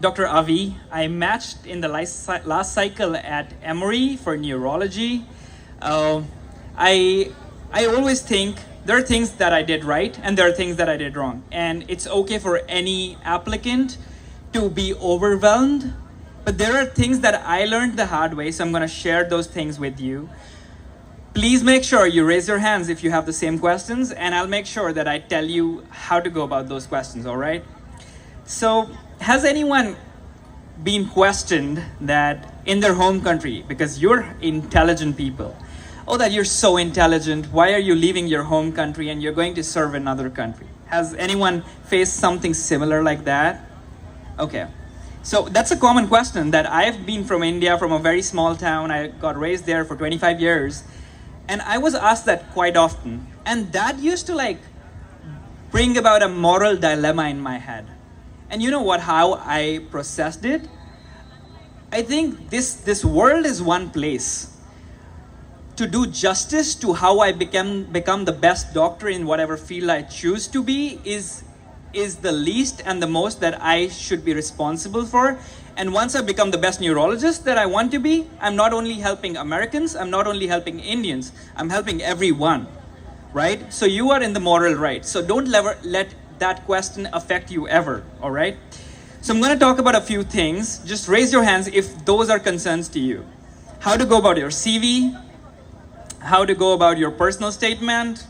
Dr. Avi. I matched in the last cycle at Emory for neurology. I always think there are things that I did right and there are things that I did wrong. And it's okay for any applicant to be overwhelmed. But there are things that I learned the hard way, so I'm going to share those things with you. Please make sure you raise your hands if you have the same questions, and I'll make sure that I tell you how to go about those questions, all right? So, has anyone been questioned that in their home country, because you're intelligent people, oh, that you're so intelligent, why are you leaving your home country and you're going to serve another country? Has anyone faced something similar like that? Okay. So that's a common question that I've been from India, from a very small town. I got raised there for 25 years. And I was asked that quite often. And that used to bring about a moral dilemma in my head. And you know what, how I processed it? I think this world is one place. To do justice to how I become the best doctor in whatever field I choose to be is the least and the most that I should be responsible for. And once I become the best neurologist that I want to be, I'm not only helping Americans, I'm not only helping Indians, I'm helping everyone, right? So you are in the moral right. So don't let that question affect you ever, all right? So I'm going to talk about a few things. Just raise your hands if those are concerns to you. How to go about your CV, how to go about your personal statement,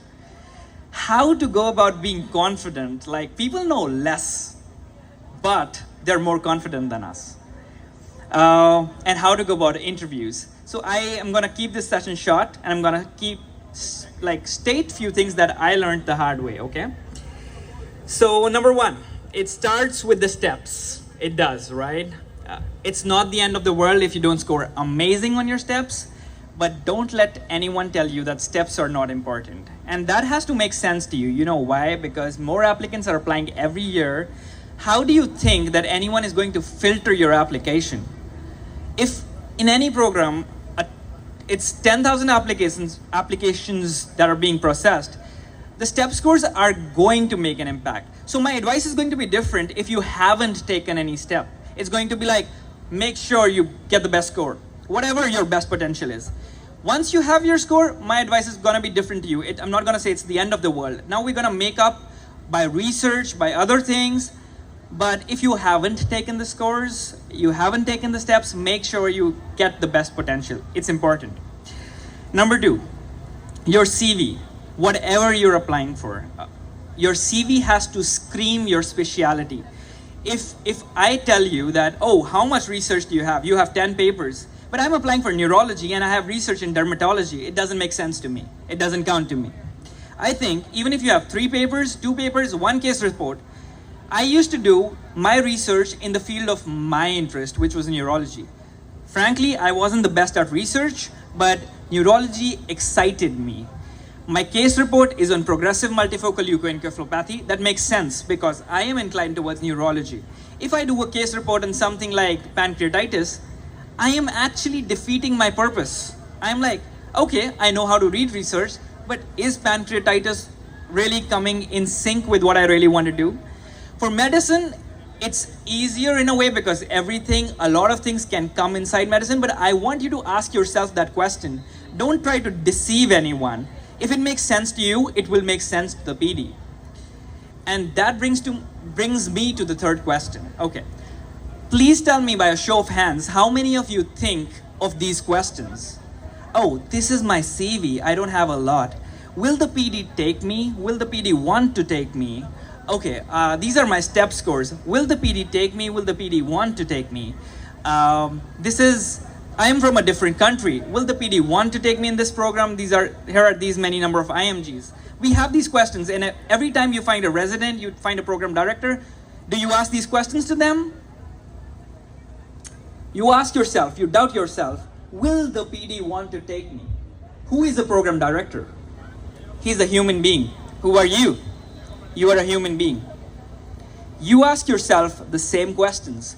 how to go about being confident. Like, people know less, but they're more confident than us. And how to go about interviews. So I am gonna keep this session short, and I'm gonna state few things that I learned the hard way, okay? So number one, it starts with the steps. It does, right? It's not the end of the world if you don't score amazing on your steps, but don't let anyone tell you that steps are not important. And that has to make sense to you. You know why? Because more applicants are applying every year. How do you think that anyone is going to filter your application? If in any program, it's 10,000 applications that are being processed, the step scores are going to make an impact. So my advice is going to be different if you haven't taken any step. It's going to be like, make sure you get the best score, whatever your best potential is. Once you have your score, my advice is going to be different to you. I'm not going to say it's the end of the world. Now we're going to make up by research, by other things. But if you haven't taken the scores, you haven't taken the steps, make sure you get the best potential. It's important. Number two, your CV, whatever you're applying for, your CV has to scream your specialty. If I tell you that, oh, how much research do you have? You have 10 papers. But I'm applying for neurology and I have research in dermatology. It doesn't make sense to me. It doesn't count to me. I think even if you have 3 papers, 2 papers, 1 case report, I used to do my research in the field of my interest, which was neurology. Frankly, I wasn't the best at research, but neurology excited me. My case report is on progressive multifocal leukoencephalopathy. That makes sense because I am inclined towards neurology. If I do a case report on something like pancreatitis, I am actually defeating my purpose. I'm like, okay, I know how to read research, but is pancreatitis really coming in sync with what I really want to do? For medicine, it's easier in a way because a lot of things can come inside medicine, but I want you to ask yourself that question. Don't try to deceive anyone. If it makes sense to you, it will make sense to the PD. And that brings me to the third question. Okay. Please tell me by a show of hands, how many of you think of these questions? Oh, this is my CV. I don't have a lot. Will the PD take me? Will the PD want to take me? Okay, these are my step scores. Will the PD take me? Will the PD want to take me? I am from a different country. Will the PD want to take me in this program? Here are these many number of IMGs. We have these questions, and every time you find a resident, you find a program director, do you ask these questions to them? You ask yourself, you doubt yourself, will the PD want to take me? Who is the program director? He's a human being. Who are you? You are a human being. You ask yourself the same questions.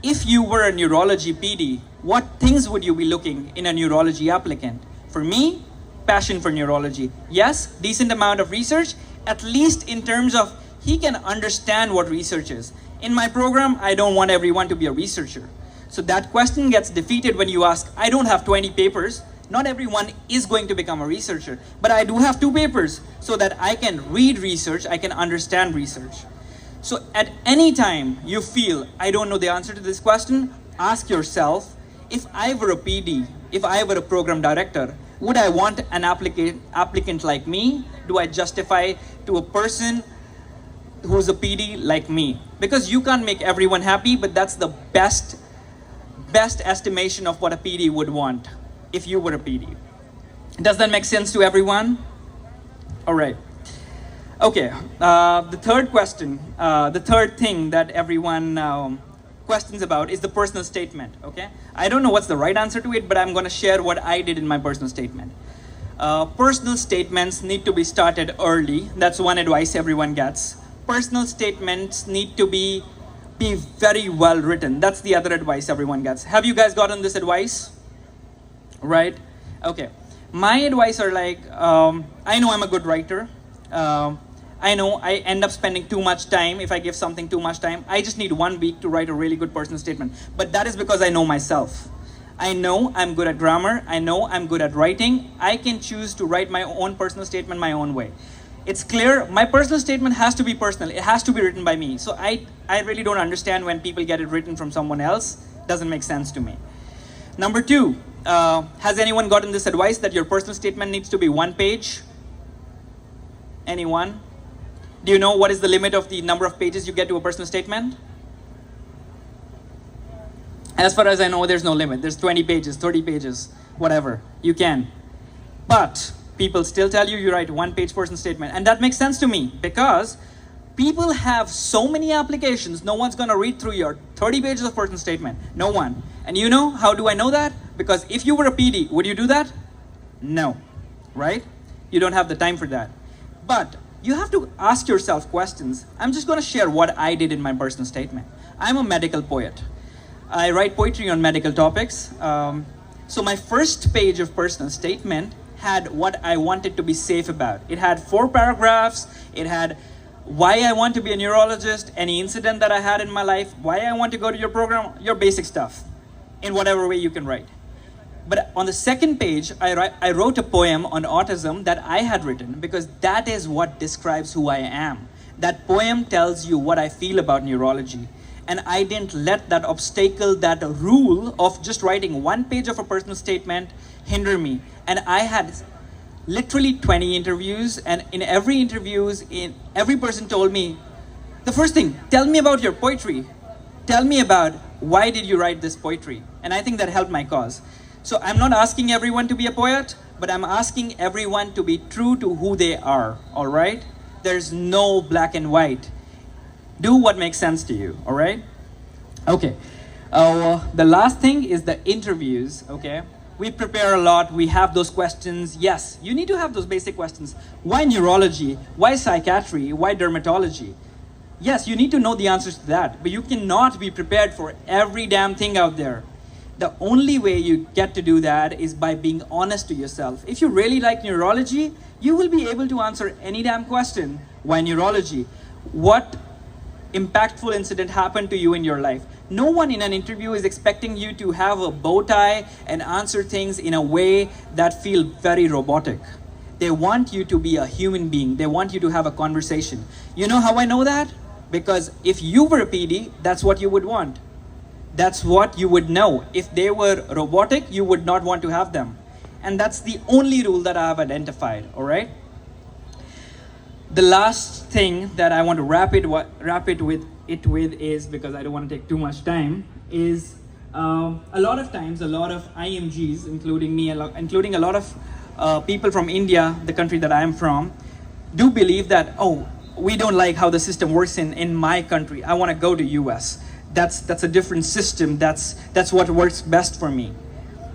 If you were a neurology PD, what things would you be looking in a neurology applicant? For me, passion for neurology. Yes, decent amount of research, at least in terms of he can understand what research is. In my program, I don't want everyone to be a researcher. So that question gets defeated when you ask, I don't have 20 papers. Not everyone is going to become a researcher, but I do have 2 papers so that I can read research, I can understand research. So at any time you feel, I don't know the answer to this question, ask yourself, if I were a PD, if I were a program director, would I want an applicant like me? Do I justify to a person who's a PD like me? Because you can't make everyone happy, but that's the best estimation of what a PD would want if you were a PD. Does that make sense to everyone? All right. Okay, the third question, the third thing that everyone questions about is the personal statement, okay? I don't know what's the right answer to it, but I'm gonna share what I did in my personal statement. Personal statements need to be started early. That's one advice everyone gets. Personal statements need to be very well written. That's the other advice everyone gets. Have you guys gotten this advice? Right? Okay. My advice are like, I know I'm a good writer. I know I end up spending too much time if I give something too much time. I just need 1 week to write a really good personal statement. But that is because I know myself. I know I'm good at grammar. I know I'm good at writing. I can choose to write my own personal statement my own way. It's clear, my personal statement has to be personal. It has to be written by me. So I really don't understand when people get it written from someone else. Doesn't make sense to me. Number 2, has anyone gotten this advice that your personal statement needs to be 1 page? Anyone? Do you know what is the limit of the number of pages you get to a personal statement? As far as I know, there's no limit. There's 20 pages, 30 pages, whatever. You can. But people still tell you write 1 page personal statement. And that makes sense to me because people have so many applications. No one's going to read through your 30 pages of personal statement. No one. And you know, how do I know that? Because if you were a PD, would you do that? No. Right? You don't have the time for that. But you have to ask yourself questions. I'm just going to share what I did in my personal statement. I'm a medical poet. I write poetry on medical topics. So my first page of personal statement had what I wanted to be safe about. It had 4 paragraphs. It had why I want to be a neurologist, any incident that I had in my life, why I want to go to your program, your basic stuff, in whatever way you can write. But on the second page, I wrote a poem on autism that I had written because that is what describes who I am. That poem tells you what I feel about neurology. And I didn't let that obstacle, that rule of just writing 1 page of a personal statement hinder me. And I had literally 20 interviews, and in every interviews, every person told me, the first thing, tell me about your poetry. Tell me about why did you write this poetry? And I think that helped my cause. So I'm not asking everyone to be a poet, but I'm asking everyone to be true to who they are, all right? There's no black and white. Do what makes sense to you, all right? Okay. The last thing is the interviews, okay? We prepare a lot, we have those questions. Yes, you need to have those basic questions. Why neurology? Why psychiatry? Why dermatology? Yes, you need to know the answers to that, but you cannot be prepared for every damn thing out there. The only way you get to do that is by being honest to yourself. If you really like neurology, you will be able to answer any damn question. Why neurology? What impactful incident happened to you in your life? No one in an interview is expecting you to have a bow tie and answer things in a way that feel very robotic. They want you to be a human being. They want you to have a conversation. You know how I know that? Because if you were a PD, that's what you would want. That's what you would know. If they were robotic, you would not want to have them. And that's the only rule that I have identified, all right? The last thing that I want to wrap it with is, because I don't want to take too much time, is a lot of times, a lot of IMGs, including me, including a lot of people from India, the country that I am from, do believe that, oh, we don't like how the system works in my country. I want to go to US. That's a different system. That's what works best for me.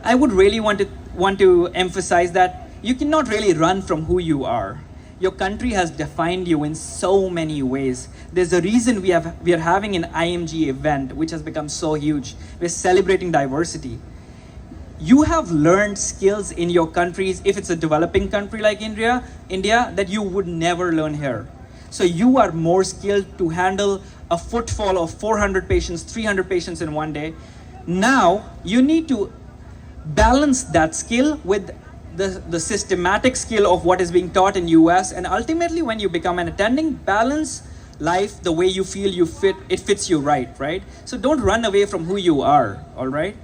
I would really want to emphasize that you cannot really run from who you are. Your country has defined you in so many ways. There's a reason we are having an IMG event, which has become so huge. We're celebrating diversity. You have learned skills in your countries, if it's a developing country like India, that you would never learn here. So you are more skilled to handle a footfall of 400 patients, 300 patients in one day. Now you need to balance that skill with the systematic skill of what is being taught in US, and ultimately when you become an attending, balance life the way you feel it fits you right? So don't run away from who you are, all right?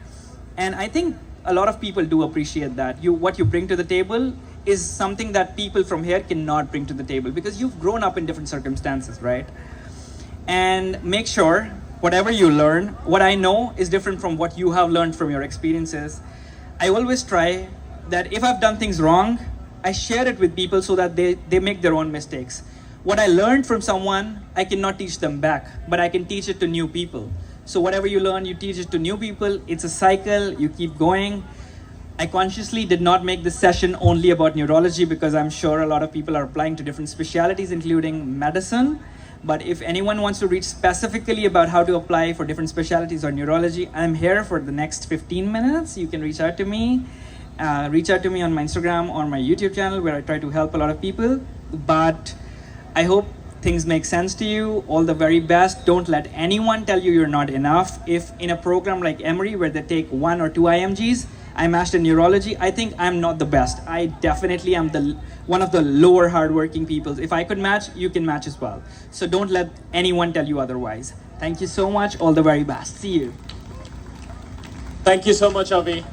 And I think a lot of people do appreciate that. What you bring to the table is something that people from here cannot bring to the table because you've grown up in different circumstances, right? And make sure whatever you learn, what I know is different from what you have learned from your experiences. I always try that if I've done things wrong, I share it with people so that they make their own mistakes. What I learned from someone, I cannot teach them back, but I can teach it to new people. So whatever you learn, you teach it to new people. It's a cycle, you keep going. I consciously did not make this session only about neurology because I'm sure a lot of people are applying to different specialties, including medicine. But if anyone wants to reach specifically about how to apply for different specialties or neurology, I'm here for the next 15 minutes. You can reach out to me. Reach out to me on my Instagram or my YouTube channel where I try to help a lot of people. But I hope things make sense to you. All the very best. Don't let anyone tell you you're not enough. If in a program like Emory where they take 1 or 2 IMGs, I matched in neurology, I think I'm not the best. I definitely am one of the lower hardworking people. If I could match, you can match as well. So don't let anyone tell you otherwise. Thank you so much. All the very best. See you. Thank you so much, Avi.